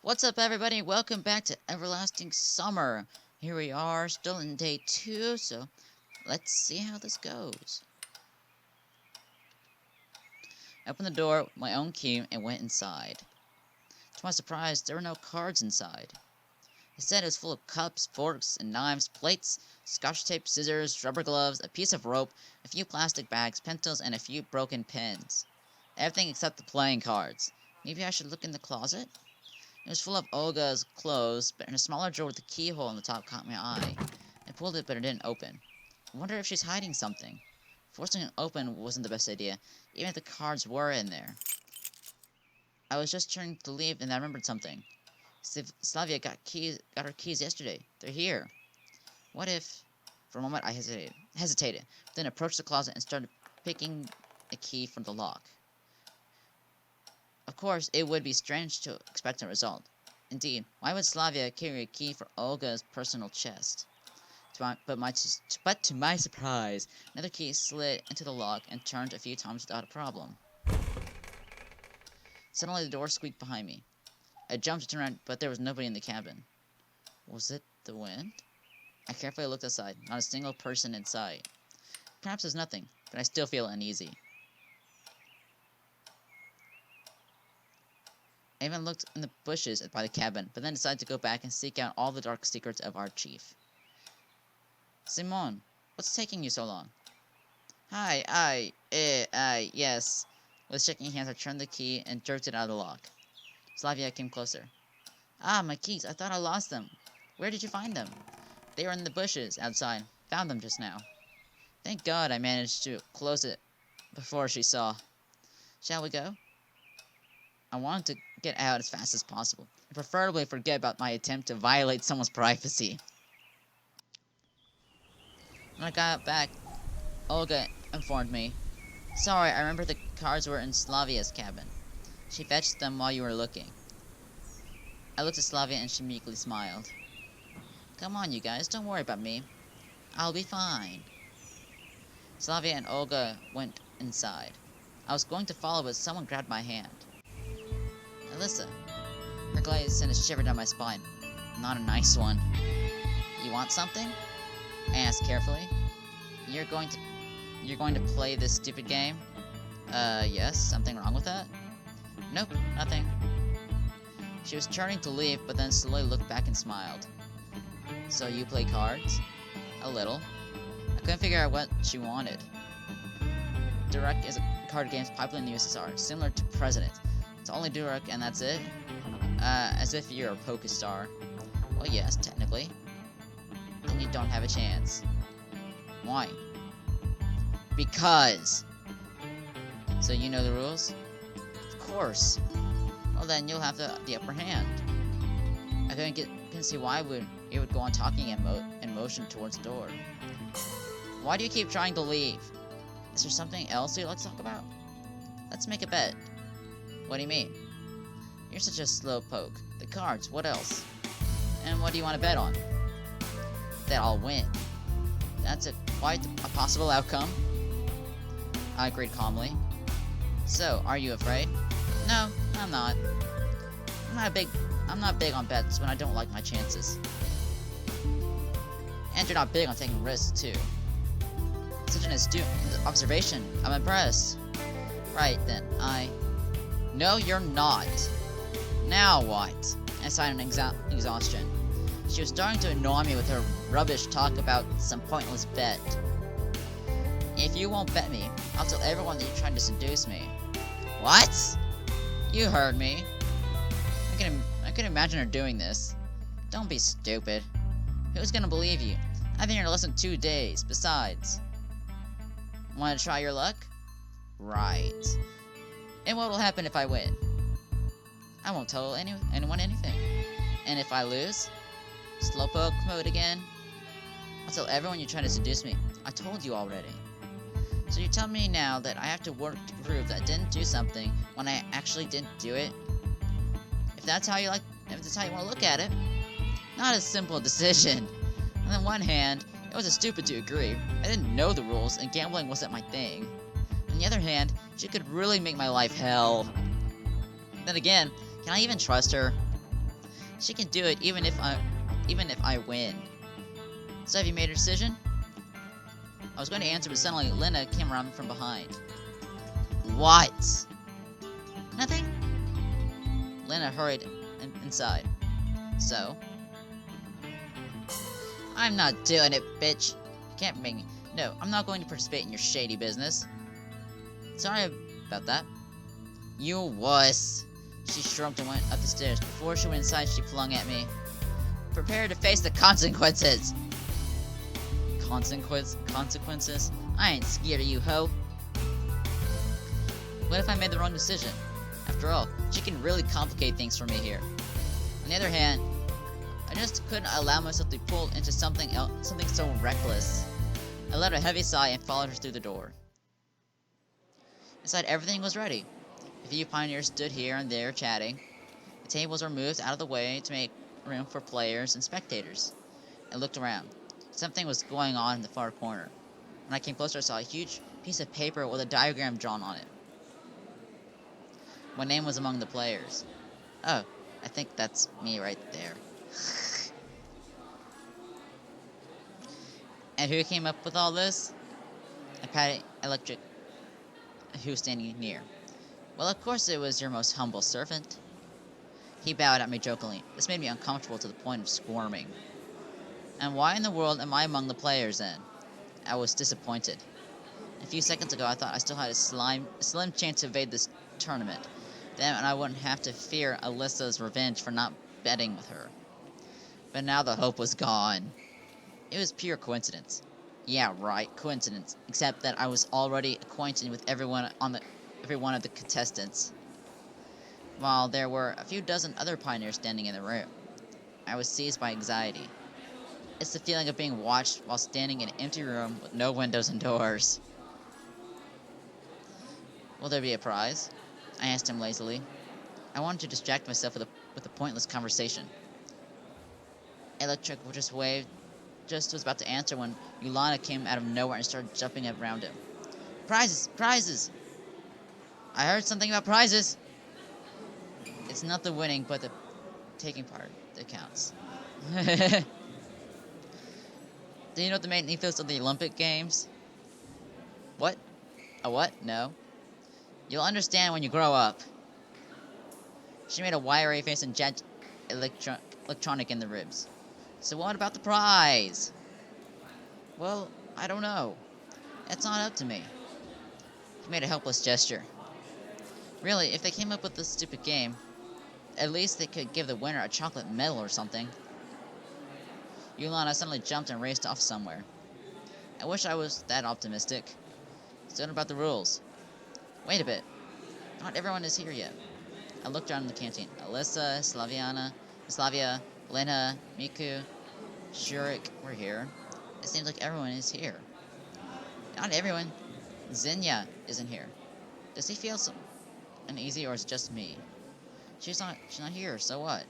What's up, everybody? Welcome back to Everlasting Summer. Here we are, still in day 2, so let's see how this goes. I opened the door with my own key and went inside. To my surprise, there were no cards inside. Instead, it was full of cups, forks, and knives, plates, scotch tape, scissors, rubber gloves, a piece of rope, a few plastic bags, pencils, and a few broken pens. Everything except the playing cards. Maybe I should look in the closet? It was full of Olga's clothes, but in a smaller drawer with a keyhole on the top caught my eye. I pulled it, but it didn't open. I wonder if she's hiding something. Forcing it open wasn't the best idea, even if the cards were in there. I was just turning to leave, and I remembered something. Slavia got her keys yesterday. They're here. What if... For a moment, I hesitated, then approached the closet and started picking a key from the lock. Of course, it would be strange to expect a result. Indeed, why would Slavia carry a key for Olga's personal chest? But to my surprise, another key slid into the lock and turned a few times without a problem. Suddenly, the door squeaked behind me. I jumped to turn around, but there was nobody in the cabin. Was it the wind? I carefully looked outside. Not a single person in sight. Perhaps there's nothing, but I still feel uneasy. I even looked in the bushes by the cabin, but then decided to go back and seek out all the dark secrets of our chief. Simon, what's taking you so long? Hi, yes. With shaking hands, I turned the key and jerked it out of the lock. Slavia came closer. Ah, my keys, I thought I lost them. Where did you find them? They were in the bushes outside. Found them just now. Thank God I managed to close it before she saw. Shall we go? I wanted to get out as fast as possible, and preferably forget about my attempt to violate someone's privacy. When I got back, Olga informed me. Sorry, I remember the cards were in Slavia's cabin. She fetched them while you were looking. I looked at Slavia and she meekly smiled. Come on, you guys, don't worry about me. I'll be fine. Slavia and Olga went inside. I was going to follow, but someone grabbed my hand. Alyssa. Her glance sent a shiver down my spine. Not a nice one. You want something? I asked carefully. You're going to play this stupid game? Yes. Something wrong with that? Nope, nothing. She was turning to leave, but then slowly looked back and smiled. So you play cards? A little. I couldn't figure out what she wanted. Direct is a card game popular in the USSR, similar to President. It's only Durek, and that's it? As if you're a poker star. Well, yes, technically. Then you don't have a chance. Why? Because. So you know the rules? Of course. Well, then you'll have the upper hand. I couldn't see why it would go on talking in motion towards the door. Why do you keep trying to leave? Is there something else you'd like to talk about? Let's make a bet. What do you mean? You're such a slowpoke. The cards, what else? And what do you want to bet on? That I'll win. That's quite a possible outcome. I agreed calmly. So, are you afraid? No, I'm not. I'm not big on bets when I don't like my chances. And you're not big on taking risks, too. Such an astute observation. I'm impressed. Right, then, No, you're not. Now what? I sighed in exhaustion. She was starting to annoy me with her rubbish talk about some pointless bet. If you won't bet me, I'll tell everyone that you tried to seduce me. What? You heard me. I can imagine her doing this. Don't be stupid. Who's gonna believe you? I've been here less than 2 days. Besides, want to try your luck? Right. And what will happen if I win? I won't tell anyone anything. And if I lose? Slowpoke mode again? I'll tell everyone you tried to seduce me. I told you already. So you tell me now that I have to work to prove that I didn't do something when I actually didn't do it? If that's how you want to look at it. Not a simple decision. On the one hand, it was stupid to agree. I didn't know the rules, and gambling wasn't my thing. On the other hand, she could really make my life hell. Then again, can I even trust her? She can do it even if I win. So have you made a decision? I was going to answer, but suddenly Lena came around from behind. What? Nothing? Lena hurried inside. So? I'm not doing it, bitch. You can't make me. No, I'm not going to participate in your shady business. Sorry about that. You wuss. She shrugged and went up the stairs. Before she went inside, she flung at me. Prepare to face the consequences. Consequences? I ain't scared of you, hoe. What if I made the wrong decision? After all, she can really complicate things for me here. On the other hand, I just couldn't allow myself to be pulled into something so reckless. I let a heavy sigh and followed her through the door. Inside, everything was ready. A few pioneers stood here and there chatting. The tables were moved out of the way to make room for players and spectators. I looked around. Something was going on in the far corner. When I came closer, I saw a huge piece of paper with a diagram drawn on it. My name was among the players. Oh, I think that's me right there. And who came up with all this? I patted Electric, who was standing near. Well, of course it was your most humble servant. He bowed at me jokingly. This made me uncomfortable to the point of squirming. And why in the world am I among the players then? I was disappointed. A few seconds ago I thought I still had a slim chance to evade this tournament. Then I wouldn't have to fear Alyssa's revenge for not betting with her. But now the hope was gone. It was pure coincidence. Yeah, right, coincidence. Except that I was already acquainted with every one of the contestants, while there were a few dozen other pioneers standing in the room. I was seized by anxiety. It's the feeling of being watched while standing in an empty room with no windows and doors. Will there be a prize? I asked him lazily. I wanted to distract myself with a pointless conversation. Electric just was about to answer when Yulana came out of nowhere and started jumping around him. Prizes! Prizes! I heard something about prizes! It's not the winning, but the taking part that counts. Do you know what the main ethos of the Olympic Games? What? A what? No. You'll understand when you grow up. She made a wiry face and jabbed electronic in the ribs. So what about the prize? Well, I don't know. It's not up to me. He made a helpless gesture. Really, if they came up with this stupid game, at least they could give the winner a chocolate medal or something. Yulana suddenly jumped and raced off somewhere. I wish I was that optimistic. So what about the rules? Wait a bit. Not everyone is here yet. I looked around the canteen. Alyssa, Slavia, Lena, Miku, Shurik were here. It seems like everyone is here. Not everyone. Xenia isn't here. Does he feel so uneasy, or is it just me? She's not here, so what?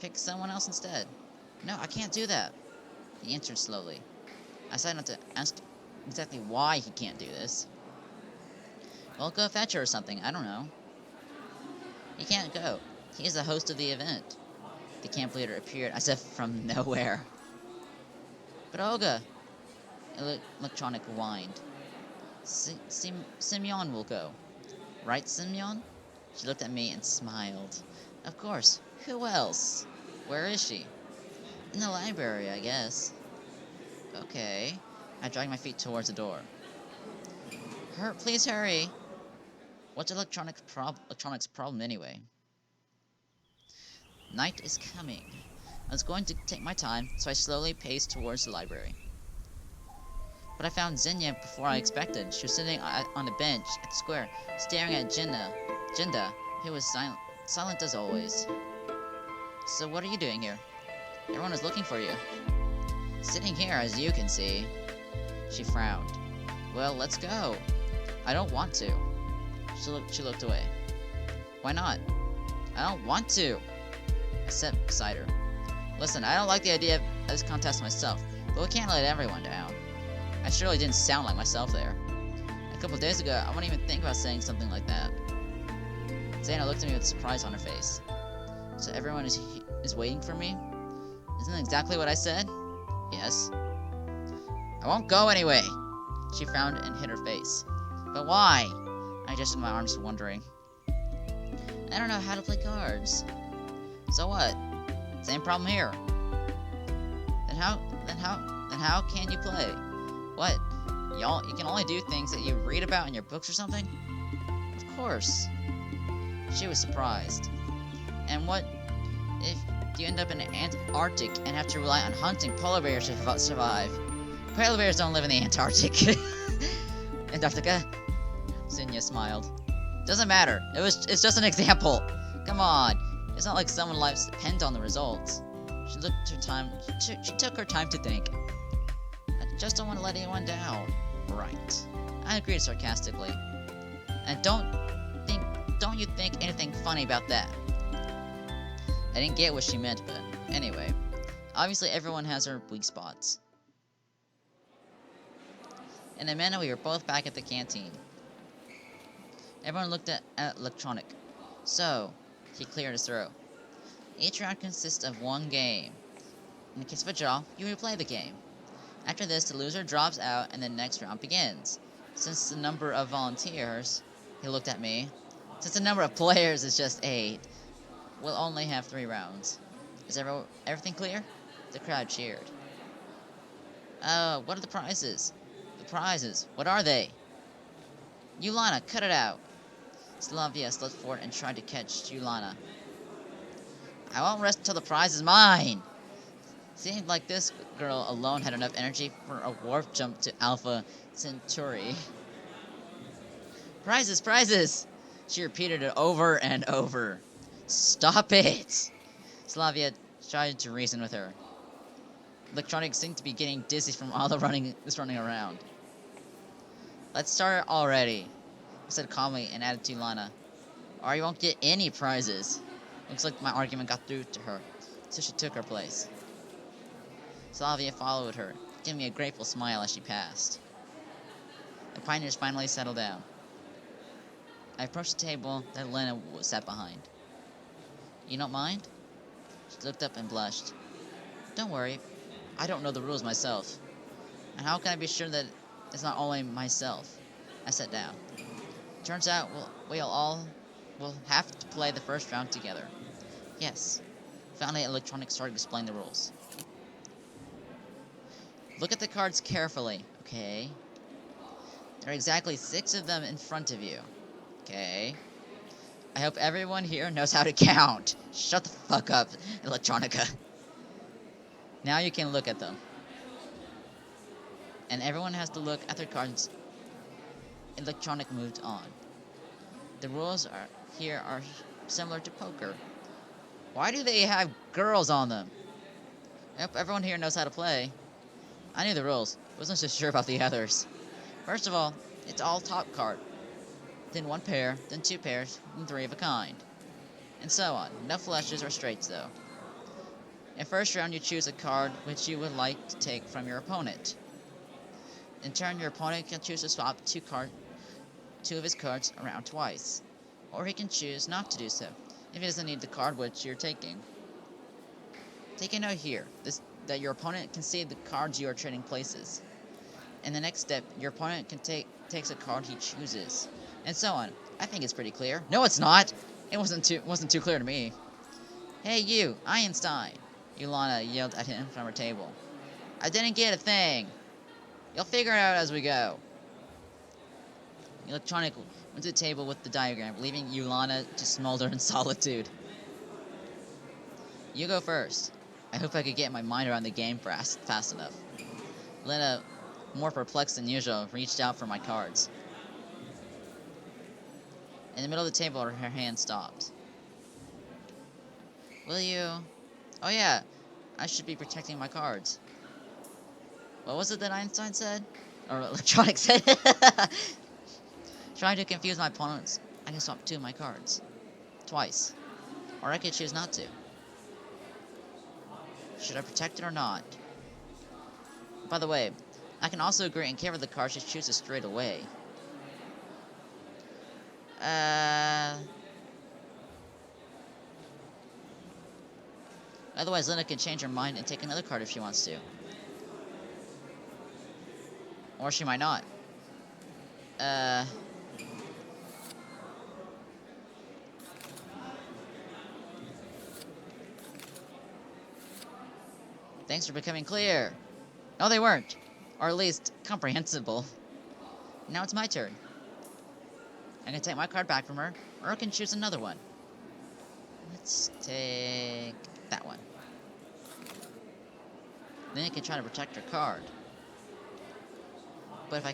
Pick someone else instead. No, I can't do that. He answered slowly. I decided not to ask exactly why he can't do this. Well, go fetch her or something, I don't know. He can't go. He is the host of the event. The camp leader appeared as if from nowhere. But Olga, Electronic whined. Simeon will go. Right, Simeon? She looked at me and smiled. Of course. Who else? Where is she? In the library, I guess. Okay. I dragged my feet towards the door. Please hurry. What's Electronic's problem anyway? Night is coming. I was going to take my time, so I slowly paced towards the library. But I found Xenia before I expected. She was sitting on a bench at the square, staring at Jinda, who was silent as always. So what are you doing here? Everyone is looking for you. Sitting here, as you can see. She frowned. Well, let's go. I don't want to. She looked away. Why not? I don't want to. I sat beside her. Listen, I don't like the idea of this contest myself, but we can't let everyone down. I surely didn't sound like myself there. A couple of days ago, I wouldn't even think about saying something like that. Zaina looked at me with surprise on her face. So everyone is waiting for me? Isn't that exactly what I said? Yes. I won't go anyway. She frowned and hid her face. But why? I adjusted my arms, wondering. I don't know how to play cards. So what? Same problem here. Then how can you play? What? You can only do things that you read about in your books or something? Of course. She was surprised. And what if you end up in the Antarctic and have to rely on hunting polar bears to survive? Polar bears don't live in the Antarctic. Antarctica? Xenia smiled. Doesn't matter. It's just an example. Come on. It's not like someone's lives depend on the results. She took her time to think. I just don't want to let anyone down. Right. I agreed sarcastically. And don't you think anything funny about that? I didn't get what she meant, but anyway. Obviously everyone has their weak spots. In a minute we were both back at the canteen. Everyone looked at electronic. So, he cleared his throat. Each round consists of one game. In the case of a draw, you replay the game. After this, the loser drops out and the next round begins. Since the number of volunteers, he looked at me. Since the number of players is just 8, we'll only have 3 rounds. Is everything clear? The crowd cheered. What are the prizes? The prizes, what are they? Yulana, cut it out. Slavia slipped forward and tried to catch Yulana. I won't rest till the prize is mine! Seemed like this girl alone had enough energy for a warp jump to Alpha Centauri. Prizes, prizes! She repeated it over and over. Stop it! Slavia tried to reason with her. Electronic seemed to be getting dizzy from all the running around. Let's start already, I said calmly and added to Lana. Or you won't get any prizes. Looks like my argument got through to her, so she took her place. Slavia followed her, giving me a grateful smile as she passed. The pioneers finally settled down. I approached the table that Lena sat behind. You don't mind? She looked up and blushed. Don't worry, I don't know the rules myself. And how can I be sure that it's not only myself? I sat down. Turns out we'll have to play the first round together. Yes. Finally, Electronic started explaining the rules. Look at the cards carefully, okay? There are exactly 6 of them in front of you. Okay? I hope everyone here knows how to count. Shut the fuck up, Electronica. Now you can look at them. And everyone has to look at their cards. Electronic moved on. The rules here are similar to poker. Why do they have girls on them? I hope everyone here knows how to play. I knew the rules, wasn't so sure about the others. First of all, it's all top card. Then 1 pair, then 2 pairs, then 3 of a kind. And so on. No flushes or straights though. In first round you choose a card which you would like to take from your opponent. In turn, your opponent can choose to swap 2 of his cards around twice. Or he can choose not to do so, if he doesn't need the card which you're taking. Take a note here, that your opponent can see the cards you are trading places. In the next step, your opponent takes a card he chooses. And so on. I think it's pretty clear. No, it's not! It wasn't too clear to me. Hey you, Einstein! Yulana yelled at him from her table. I didn't get a thing! You'll figure it out as we go. Electronic went to the table with the diagram, leaving Yulana to smolder in solitude. You go first. I hope I could get my mind around the game fast enough. Lena, more perplexed than usual, reached out for my cards. In the middle of the table, her hand stopped. Will you... Oh yeah, I should be protecting my cards. What was it that Einstein said? Or Electronic said? Trying to confuse my opponents, I can swap 2 of my cards. Twice. Or I could choose not to. Should I protect it or not? By the way, I can also agree and cover the card she chooses straight away. Otherwise, Linda can change her mind and take another card if she wants to. Or she might not. Things are becoming clear. No, they weren't. Or at least, comprehensible. Now it's my turn. I can take my card back from her, or I can choose another one. Let's take that one. Then you can try to protect her card. But if I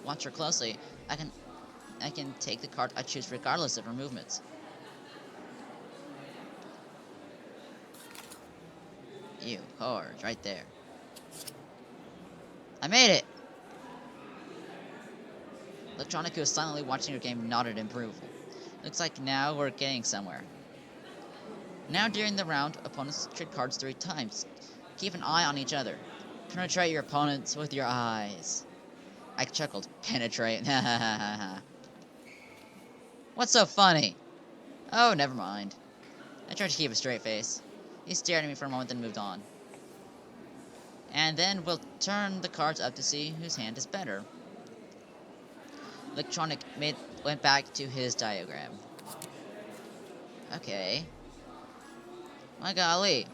watch her closely, I can take the card I choose regardless of her movements. Ew, cards right there. I made it! Electronic, who was silently watching her game, nodded in approval. Looks like now we're getting somewhere. Now during the round, opponents trade cards 3 times. Keep an eye on each other. Penetrate your opponents with your eyes. I chuckled. Penetrate. What's so funny? Oh, never mind. I tried to keep a straight face. He stared at me for a moment, then moved on. And then we'll turn the cards up to see whose hand is better. Electronic went back to his diagram. Okay. My golly.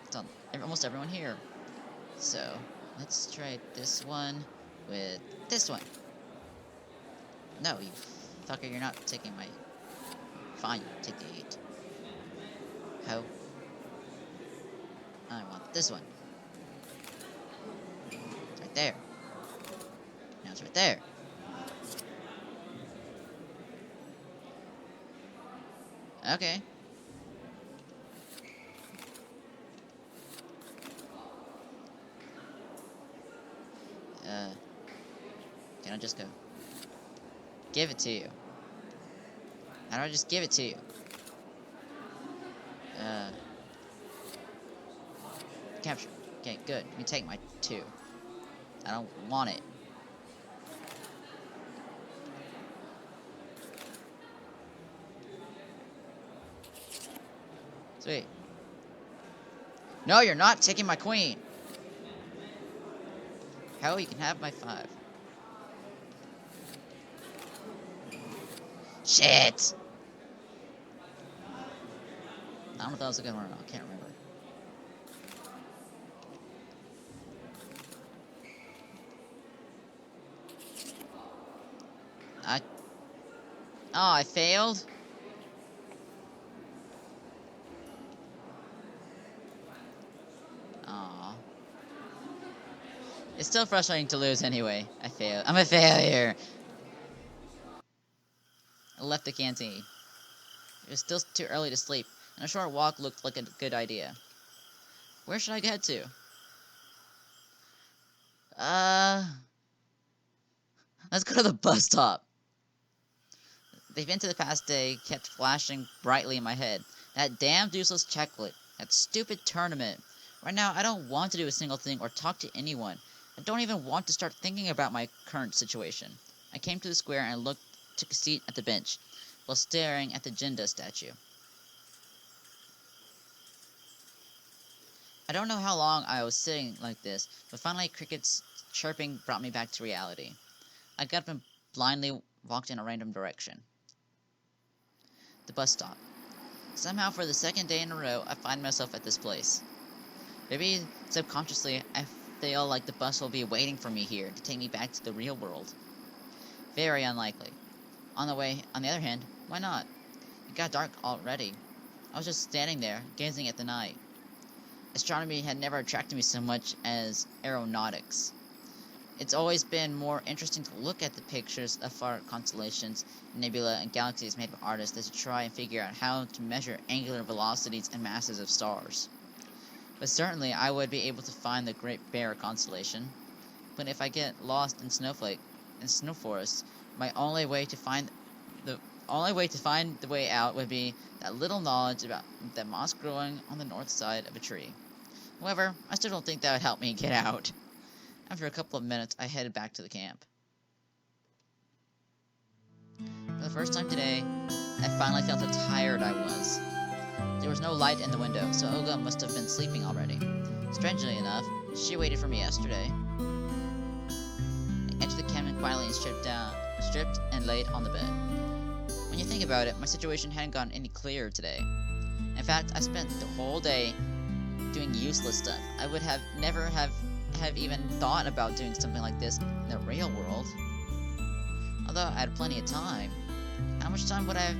It's almost everyone here. So, let's try this one with this one. No, you fucker, you're not taking my... Fine, take the 8. How? I want this one. It's right there. Now it's right there. Okay. Can I just go? Give it to you. How do I just give it to you? Capture. Okay, good. You take my 2. I don't want it. Sweet. No, you're not taking my queen. Hell, you can have my 5. Shit! I don't know if that was a good one or not. I can't remember. Oh, I failed? Aw. It's still frustrating to lose anyway. I failed. I'm a failure! I left the canteen. It was still too early to sleep, and a short walk looked like a good idea. Where should I head to? Let's go to the bus stop. The events of the past day kept flashing brightly in my head. That damned useless checklet. That stupid tournament. Right now, I don't want to do a single thing or talk to anyone. I don't even want to start thinking about my current situation. I came to the square and took a seat at the bench, while staring at the Jinda statue. I don't know how long I was sitting like this, but finally crickets chirping brought me back to reality. I got up and blindly walked in a random direction. The bus stop. Somehow, for the 2nd day in a row, I find myself at this place. Maybe subconsciously, I feel like the bus will be waiting for me here to take me back to the real world. Very unlikely. On the other hand, why not? It got dark already. I was just standing there, gazing at the night. Astronomy had never attracted me so much as aeronautics. It's always been more interesting to look at the pictures of far constellations, nebula, and galaxies made by artists than to try and figure out how to measure angular velocities and masses of stars. But certainly I would be able to find the Great Bear constellation. But if I get lost in snow forests, my only way to find the way out would be that little knowledge about the moss growing on the north side of a tree. However, I still don't think that would help me get out. After a couple of minutes, I headed back to the camp. For the first time today, I finally felt how tired I was. There was no light in the window, so Olga must have been sleeping already. Strangely enough, she waited for me yesterday. I entered the cabin quietly and stripped and laid on the bed. When you think about it, my situation hadn't gotten any clearer today. In fact, I spent the whole day doing useless stuff. I would have never have even thought about doing something like this in the real world. Although I had plenty of time. How much time would I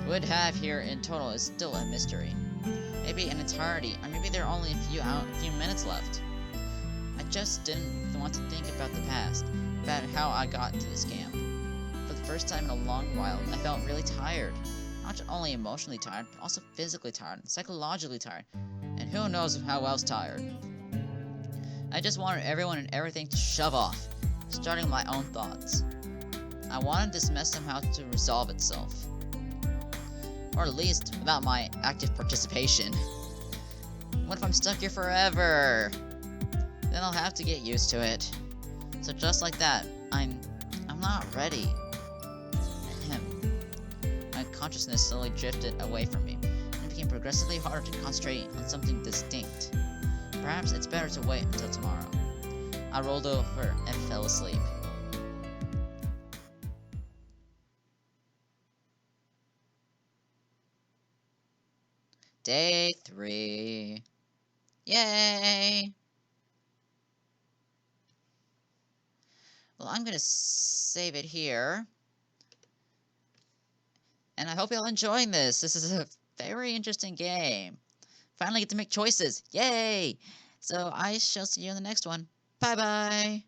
would have here in total is still a mystery. Maybe an eternity, or maybe there are only a few minutes left. I just didn't want to think about the past, about how I got to this camp. For the first time in a long while, I felt really tired. Not only emotionally tired, but also physically tired, psychologically tired, and who knows how else tired. I just wanted everyone and everything to shove off, starting with my own thoughts. I wanted this mess somehow to resolve itself. Or at least, without my active participation. What if I'm stuck here forever? Then I'll have to get used to it. So just like that, I'm not ready. My consciousness slowly drifted away from me, and it became progressively harder to concentrate on something distinct. Perhaps it's better to wait until tomorrow. I rolled over and fell asleep. Day 3. Yay! Well, I'm gonna save it here. And I hope y'all enjoying this. This is a very interesting game. Finally get to make choices. Yay! So I shall see you in the next one. Bye-bye!